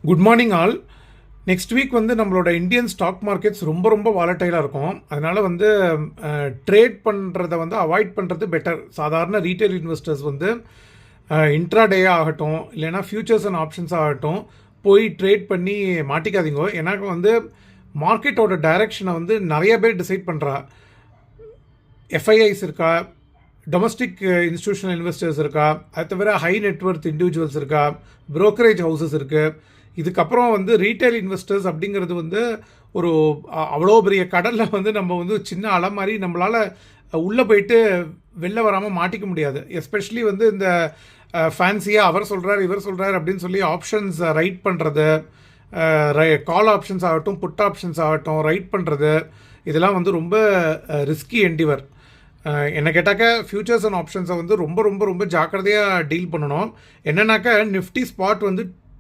Good morning all. Next week வந்து நம்மளோட Indian stock markets ரொம்ப ரொம்ப வாலட்டைலாக இருக்கும். அதனால் வந்து ட்ரேட் பண்ணுறதை வந்து அவாய்ட் பண்ணுறது பெட்டர். சாதாரண ரீட்டைல் இன்வெஸ்டர்ஸ் வந்து இன்ட்ராடே ஆகட்டும், இல்லைனா ஃபியூச்சர்ஸ் அண்ட் ஆப்ஷன்ஸ் ஆகட்டும், போய் ட்ரேட் பண்ணி மாட்டிக்காதீங்க. ஏன்னா வந்து மார்க்கெட்டோட டைரக்ஷனை வந்து நிறைய பேர் டிசைட் பண்ணுறா. எஃப்ஐஐஸ் இருக்கா, டொமஸ்டிக் இன்ஸ்டிடியூஷனல் இன்வெஸ்டர்ஸ் இருக்கா, அது தவிர ஹை நெட்வொர்த் இண்டிவிஜுவல்ஸ் இருக்கா, ப்ரோக்கரேஜ் ஹவுசஸ் இருக்குது. இதுக்கப்புறம் வந்து ரீட்டைல் இன்வெஸ்டர்ஸ் அப்படிங்கிறது வந்து ஒரு அவ்வளோ பெரிய கடலில் வந்து நம்ம வந்து சின்ன அலை மாதிரி நம்மளால் உள்ளே போயிட்டு வெளில வராமல் மாட்டிக்க முடியாது. எஸ்பெஷலி வந்து இந்த ஃபேன்சியாக அவர் சொல்கிறார் இவர் சொல்கிறார் அப்படின்னு சொல்லி ஆப்ஷன்ஸ் ரைட் பண்ணுறது, கால் ஆப்ஷன்ஸ் ஆகட்டும், புட் ஆப்ஷன்ஸ் ஆகட்டும் ரைட் பண்ணுறது, இதெல்லாம் வந்து ரொம்ப ரிஸ்கி என்டிவர். என்ன கேட்டாக்க ஃபியூச்சர்ஸ் அண்ட் ஆப்ஷன்ஸை வந்து ரொம்ப ரொம்ப ரொம்ப ஜாக்கிரதையாக டீல் பண்ணணும். என்னன்னாக்கா நிஃப்டி ஸ்பாட் வந்து